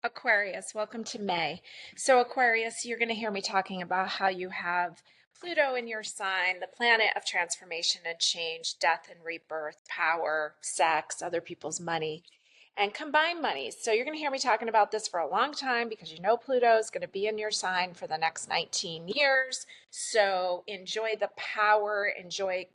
Aquarius, welcome to May. So, Aquarius, you're going to hear me talking about how you have Pluto in your sign, the planet of transformation and change, death and rebirth, power, sex, other people's money, and combined money. So, you're going to hear me talking about this for a long time because you know Pluto is going to be in your sign for the next 19 years. So, enjoy the power,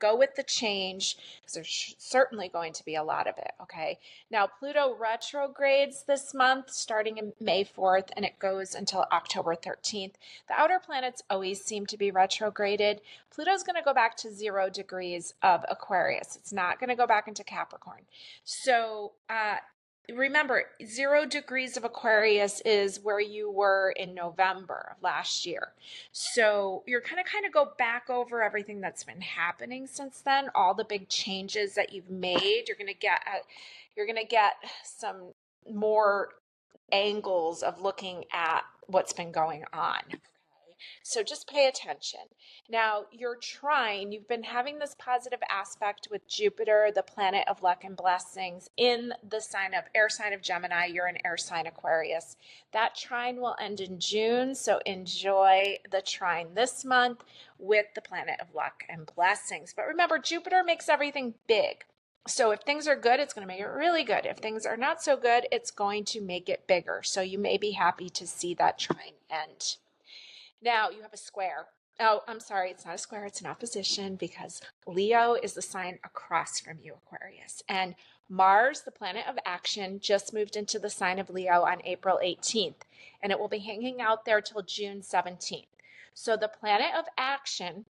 go with the change because there's certainly going to be a lot of it. Okay. Now, Pluto retrogrades this month, starting in May 4th, and it goes until October 13th. The outer planets always seem to be retrograded. Pluto's going to go back to 0 degrees of Aquarius. It's not going to go back into Capricorn. So, remember, 0 degrees of Aquarius is where you were in November of last year. So you're kind of go back over everything that's been happening since then, all the big changes that you've made. You're going to get some more angles of looking at what's been going on. So just pay attention. Now, your trine, you've been having this positive aspect with Jupiter, the planet of luck and blessings, in the air sign of Gemini. You're an air sign Aquarius. That trine will end in June, so enjoy the trine this month with the planet of luck and blessings. But remember, Jupiter makes everything big. So if things are good, it's going to make it really good. If things are not so good, it's going to make it bigger. So you may be happy to see that trine end. Now you have a square. Oh, I'm sorry, it's not a square, it's an opposition because Leo is the sign across from you, Aquarius. And Mars, the planet of action, just moved into the sign of Leo on April 18th, and it will be hanging out there till June 17th. So the planet of action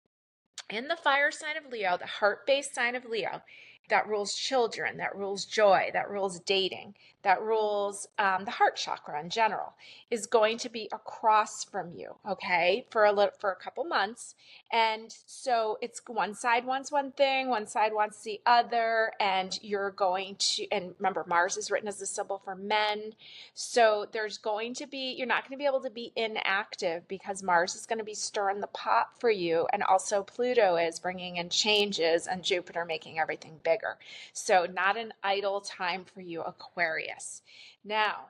in the fire sign of Leo, the heart-based sign of Leo, that rules children, that rules joy, that rules dating, that rules the heart chakra in general, is going to be across from you, okay, for a couple months. And so it's one side wants one thing, one side wants the other, and you're going to, and remember, Mars is written as a symbol for men. So there's going to be, you're not going to be able to be inactive because Mars is going to be stirring the pot for you. And also Pluto is bringing in changes and Jupiter making everything bigger. So not an idle time for you, Aquarius. Now,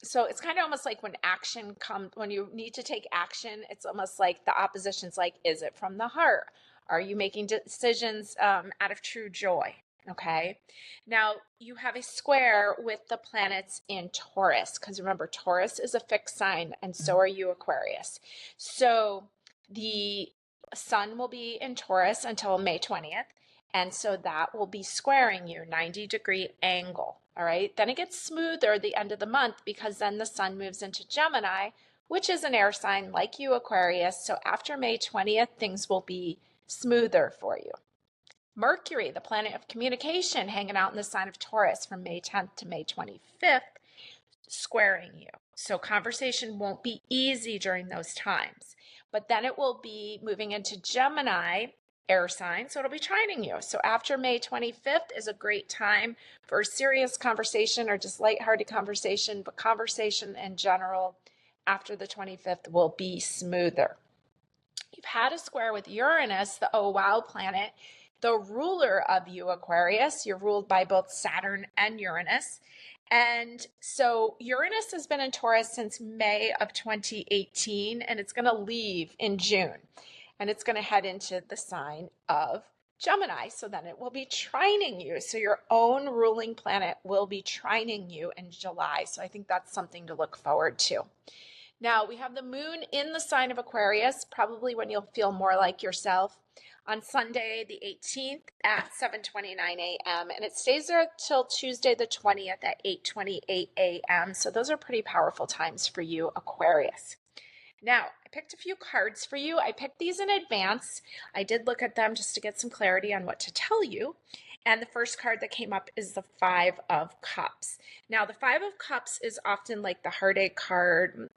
so it's kind of almost like when you need to take action, it's almost like the opposition's like, is it from the heart? Are you making decisions out of true joy? Okay. Now you have a square with the planets in Taurus, because remember, Taurus is a fixed sign, and so are you, Aquarius. So the sun will be in Taurus until May 20th. And so that will be squaring you, 90-degree angle. All right. Then it gets smoother at the end of the month because then the sun moves into Gemini, which is an air sign like you, Aquarius. So after May 20th, things will be smoother for you. Mercury, the planet of communication, hanging out in the sign of Taurus from May 10th to May 25th, squaring you. So conversation won't be easy during those times. But then it will be moving into Gemini, air sign, so it'll be trining you. So after May 25th is a great time for serious conversation or just lighthearted conversation, but conversation in general after the 25th will be smoother. You've had a square with Uranus, the oh wow planet, the ruler of you, Aquarius. You're ruled by both Saturn and Uranus. And so Uranus has been in Taurus since May of 2018, and it's going to leave in June. And it's going to head into the sign of Gemini. So then it will be trining you. So your own ruling planet will be trining you in July. So I think that's something to look forward to. Now we have the moon in the sign of Aquarius, probably when you'll feel more like yourself, on Sunday the 18th at 7:29 a.m. and it stays there till Tuesday the 20th at 8:28 a.m. So those are pretty powerful times for you, Aquarius. Now, I picked a few cards for you. I picked these in advance. I did look at them just to get some clarity on what to tell you. And the first card that came up is the Five of Cups. Now, the Five of Cups is often like the heartache card.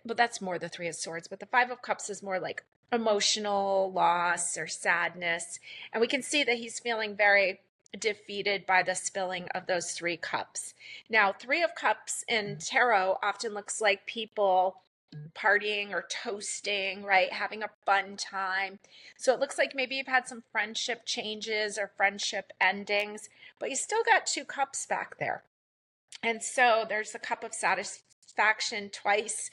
But that's more the Three of Swords. But the Five of Cups is more like emotional loss or sadness. And we can see that he's feeling very defeated by the spilling of those 3 cups. Now, 3 of Cups in tarot often looks like people partying or toasting, right? Having a fun time. So it looks like maybe you've had some friendship changes or friendship endings, but you still got 2 cups back there. And so there's the cup of faction twice,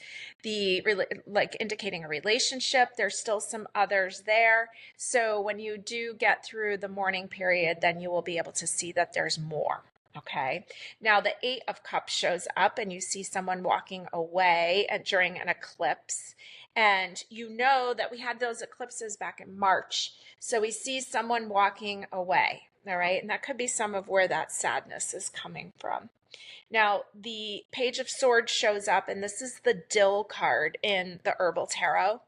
like indicating a relationship. There's still some others there. So when you do get through the mourning period, then you will be able to see that there's more. Okay. Now the Eight of Cups shows up and you see someone walking away during an eclipse. And you know that we had those eclipses back in March. So we see someone walking away. All right. And that could be some of where that sadness is coming from. Now, the Page of Swords shows up, and this is the Dill card in the Herbal Tarot.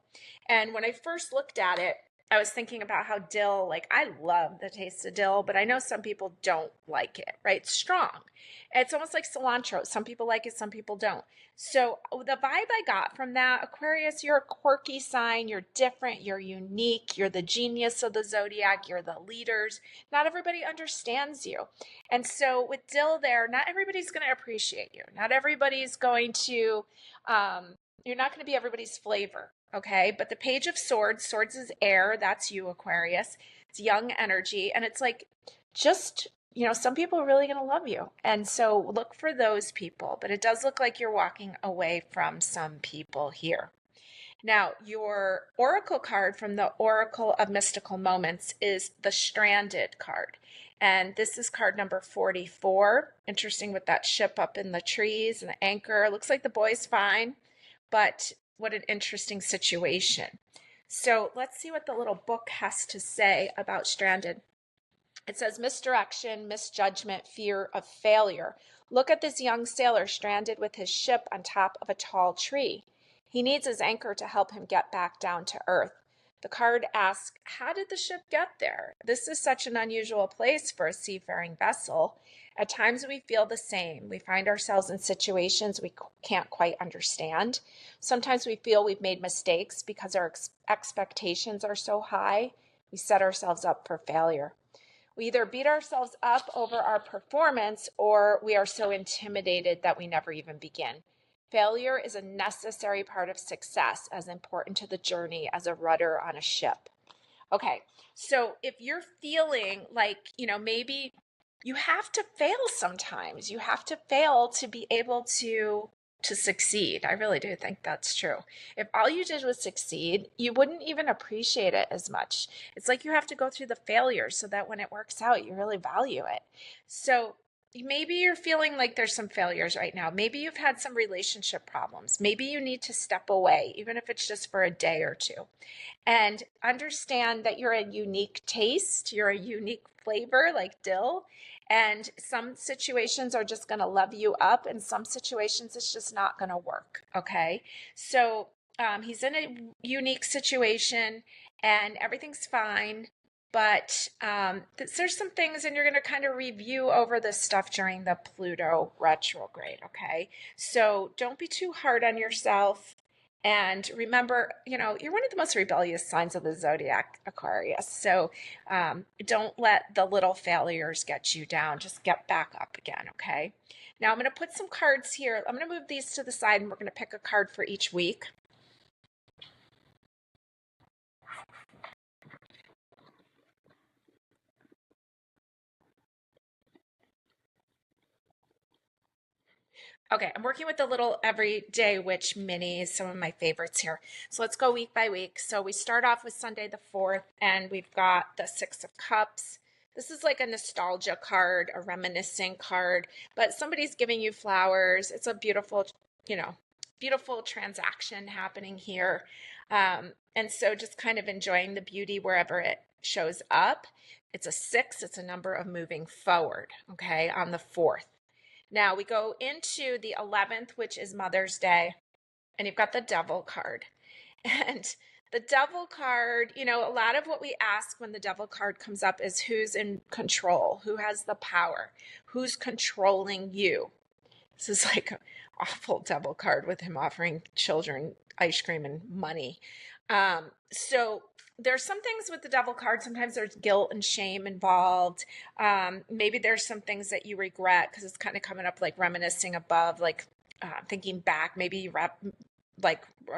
And when I first looked at it, I was thinking about how dill, like I love the taste of dill, but I know some people don't like it, right? It's strong. It's almost like cilantro. Some people like it, some people don't. So the vibe I got from that, Aquarius, you're a quirky sign. You're different. You're unique. You're the genius of the zodiac. You're the leaders. Not everybody understands you. And so with dill there, not everybody's going to appreciate you. Not everybody's going to, you're not going to be everybody's flavor. Okay. But the Page of Swords, swords is air. That's you, Aquarius. It's young energy. And it's like, just, some people are really going to love you. And so look for those people. But it does look like you're walking away from some people here. Now, your oracle card from the Oracle of Mystical Moments is the Stranded card. And this is card number 44. Interesting with that ship up in the trees and the anchor. Looks like the boy's fine, but what an interesting situation. So let's see what the little book has to say about stranded. It says misdirection, misjudgment, fear of failure. Look at this young sailor stranded with his ship on top of a tall tree. He needs his anchor to help him get back down to earth. The card asks, how did the ship get there? This is such an unusual place for a seafaring vessel. At times we feel the same. We find ourselves in situations we can't quite understand. Sometimes we feel we've made mistakes because our expectations are so high. We set ourselves up for failure. We either beat ourselves up over our performance or we are so intimidated that we never even begin. Failure is a necessary part of success, as important to the journey as a rudder on a ship. Okay, so if you're feeling like, maybe you have to fail sometimes. You have to fail to be able to succeed. I really do think that's true. If all you did was succeed, you wouldn't even appreciate it as much. It's like you have to go through the failures so that when it works out, you really value it. So maybe you're feeling like there's some failures right now. Maybe you've had some relationship problems. Maybe you need to step away, even if it's just for a day or two. And understand that you're a unique taste. You're a unique flavor like dill. And some situations are just going to love you up. And some situations it's just not going to work. Okay. So he's in a unique situation and everything's fine. But there's some things, and you're going to kind of review over this stuff during the Pluto retrograde, okay? So don't be too hard on yourself. And remember, you're one of the most rebellious signs of the zodiac, Aquarius. So don't let the little failures get you down. Just get back up again, okay? Now I'm going to put some cards here. I'm going to move these to the side, and we're going to pick a card for each week. Okay, I'm working with the little Everyday Witch minis, some of my favorites here. So let's go week by week. So we start off with Sunday the 4th, and we've got the Six of Cups. This is like a nostalgia card, a reminiscing card, but somebody's giving you flowers. It's a beautiful, beautiful transaction happening here. And so just kind of enjoying the beauty wherever it shows up. It's a 6. It's a number of moving forward, okay, on the 4th. Now we go into the 11th, which is Mother's Day, and you've got the Devil card. And the Devil card, a lot of what we ask when the Devil card comes up is who's in control, who has the power, who's controlling you. This is like an awful Devil card with him offering children ice cream and money. So there's some things with the Devil card. Sometimes there's guilt and shame involved. Maybe there's some things that you regret because it's kind of coming up like reminiscing above, like thinking back. Maybe you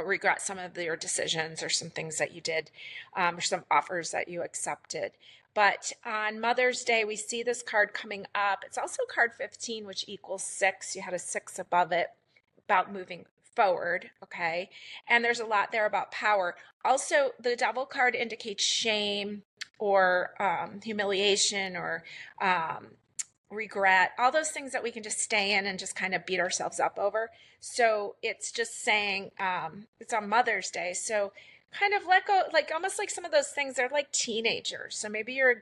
regret some of your decisions or some things that you did or some offers that you accepted. But on Mother's Day, we see this card coming up. It's also card 15, which equals 6. You had a 6 above it. about moving forward, okay? And there's a lot there about power. Also, the Devil card indicates shame or humiliation or regret, all those things that we can just stay in and just kind of beat ourselves up over. So it's just saying it's on Mother's Day. So kind of let go, like almost like some of those things, they're like teenagers. So maybe you're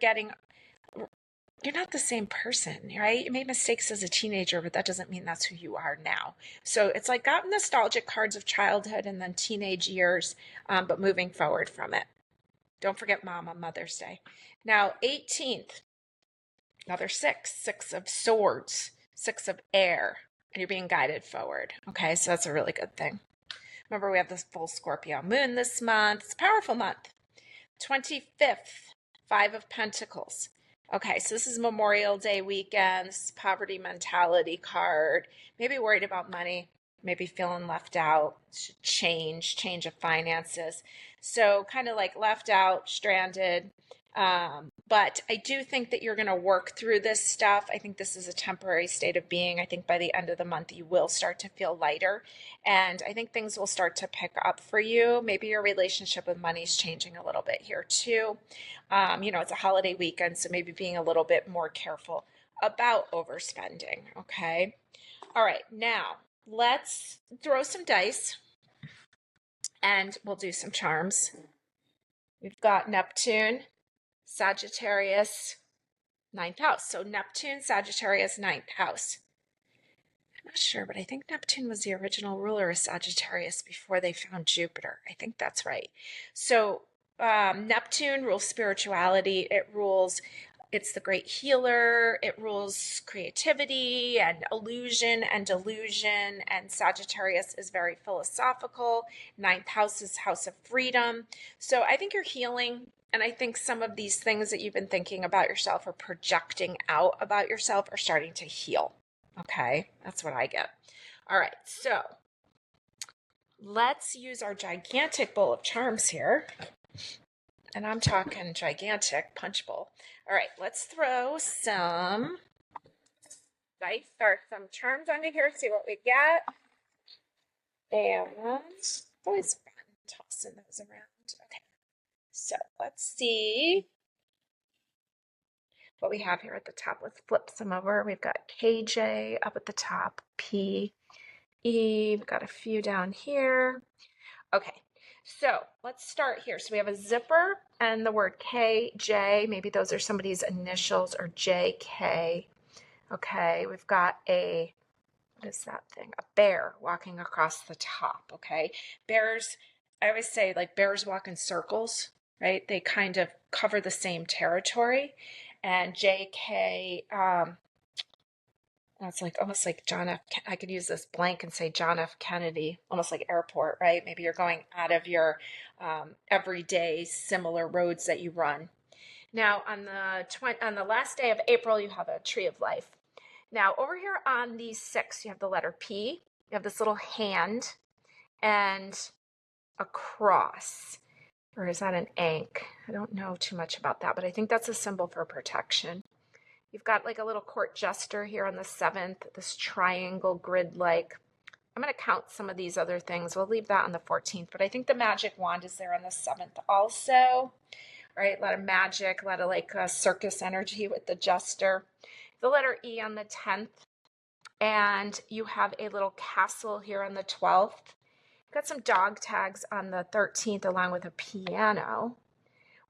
not the same person, right? You made mistakes as a teenager, but that doesn't mean that's who you are now. So it's like got nostalgic cards of childhood and then teenage years, but moving forward from it. Don't forget Mom on Mother's Day. Now, 18th, another six of swords, six of air, and you're being guided forward. Okay, so that's a really good thing. Remember, we have this full Scorpio moon this month. It's a powerful month. 25th, Five of Pentacles. Okay, so this is Memorial Day weekend. This is poverty mentality card. Maybe worried about money, maybe feeling left out, change of finances. So kind of like left out, stranded. But I do think that you're going to work through this stuff. I think this is a temporary state of being. I think by the end of the month, you will start to feel lighter. And I think things will start to pick up for you. Maybe your relationship with money is changing a little bit here too. It's a holiday weekend, so maybe being a little bit more careful about overspending. Okay. All right. Now let's throw some dice and we'll do some charms. We've got Neptune, Sagittarius, ninth house. So Neptune, Sagittarius, ninth house. I'm not sure, but I think Neptune was the original ruler of Sagittarius before they found Jupiter. I think that's right. So Neptune rules spirituality. It's the great healer. It rules creativity and illusion and delusion. And Sagittarius is very philosophical. Ninth house is house of freedom. So I think you're healing. And I think some of these things that you've been thinking about yourself or projecting out about yourself are starting to heal. Okay, that's what I get. All right, so let's use our gigantic bowl of charms here. And I'm talking gigantic punch bowl. All right, let's throw some dice or some charms under here, see what we get. And it's always fun tossing those around. Okay. So let's see what we have here at the top. Let's flip some over. We've got KJ up at the top, P, E, we've got a few down here. Okay, so let's start here. So we have a zipper and the word KJ. Maybe those are somebody's initials or JK. Okay, we've got what is that thing? A bear walking across the top. Okay, bears, I always say like bears walk in circles, right? They kind of cover the same territory. And JK, that's like almost like John F. I could use this blank and say John F. Kennedy, almost like airport, right? Maybe you're going out of your everyday similar roads that you run. Now, on the last day of April, you have a tree of life. Now, over here on the 6, you have the letter P. You have this little hand and a cross. Or is that an ankh? I don't know too much about that, but I think that's a symbol for protection. You've got like a little court jester here on the 7th, this triangle grid-like. I'm going to count some of these other things. We'll leave that on the 14th, but I think the magic wand is there on the 7th also. Right, a lot of magic, a lot of like circus energy with the jester. The letter E on the 10th, and you have a little castle here on the 12th. Got some dog tags on the 13th along with a piano.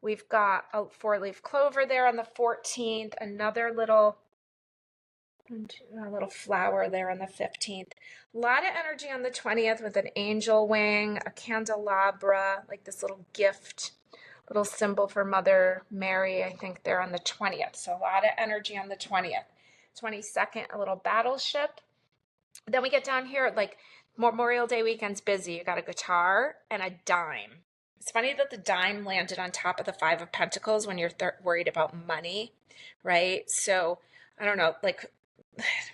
We've got a 4-leaf clover there on the 14th, another little flower there on the 15th. A lot of energy on the 20th with an angel wing, a candelabra, like this little gift, little symbol for Mother Mary, I think there on the 20th. So a lot of energy on the 20th. 22nd, a little battleship. Then we get down here, like Memorial Day weekend's busy. You got a guitar and a dime. It's funny that the dime landed on top of the 5 of Pentacles when you're worried about money, right? So, I don't know, like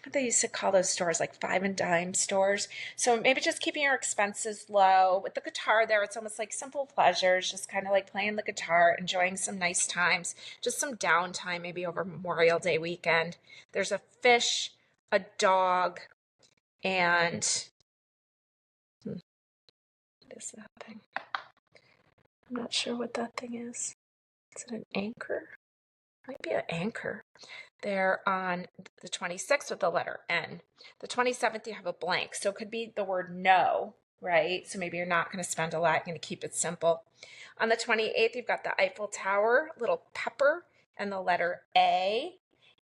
what they used to call those stores, like 5 and dime stores. So maybe just keeping your expenses low. With the guitar there, it's almost like simple pleasures, just kind of like playing the guitar, enjoying some nice times, just some downtime maybe over Memorial Day weekend. There's a fish, a dog, and is that thing? I'm not sure what that thing is. Is it an anchor? Might be an anchor. They're on the 26th with the letter N. The 27th, you have a blank. So it could be the word no, right? So maybe you're not going to spend a lot. You're going to keep it simple. On the 28th, you've got the Eiffel Tower, little pepper, and the letter A.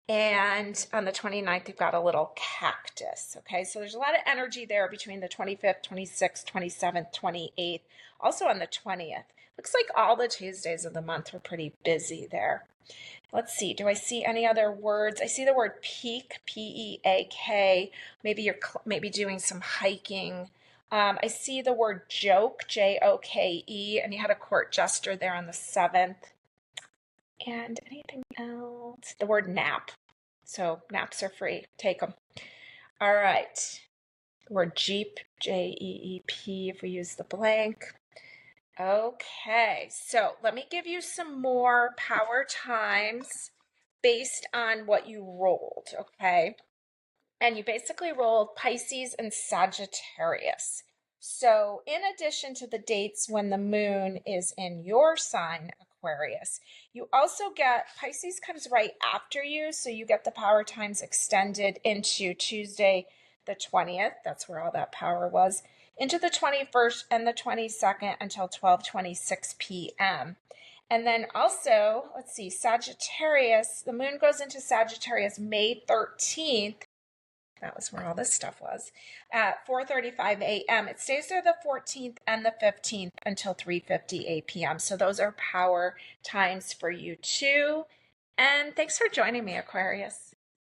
And on the 29th, you've got a little cactus. Okay, so there's a lot of energy there between the 25th, 26th, 27th, 28th. Also on the 20th. Looks like all the Tuesdays of the month were pretty busy there. Let's see. Do I see any other words? I see the word peak, P-E-A-K. Maybe you're doing some hiking. I see the word joke, J-O-K-E, and you had a court jester there on the 7th. And anything else? The word nap. So naps are free. Take them. All right. The word Jeep, J-E-E-P, if we use the blank. Okay, so let me give you some more power times based on what you rolled, okay? And you basically rolled Pisces and Sagittarius. So in addition to the dates when the moon is in your sign, Aquarius, you also get, Pisces comes right after you, so you get the power times extended into Tuesday the 20th. That's where all that power was. Into the 21st and the 22nd until 12:26 p.m. And then also, let's see, Sagittarius, the moon goes into Sagittarius May 13th. That was where all this stuff was, at 4:35 a.m. It stays there the 14th and the 15th until 3:58 p.m. So those are power times for you too. And thanks for joining me, Aquarius.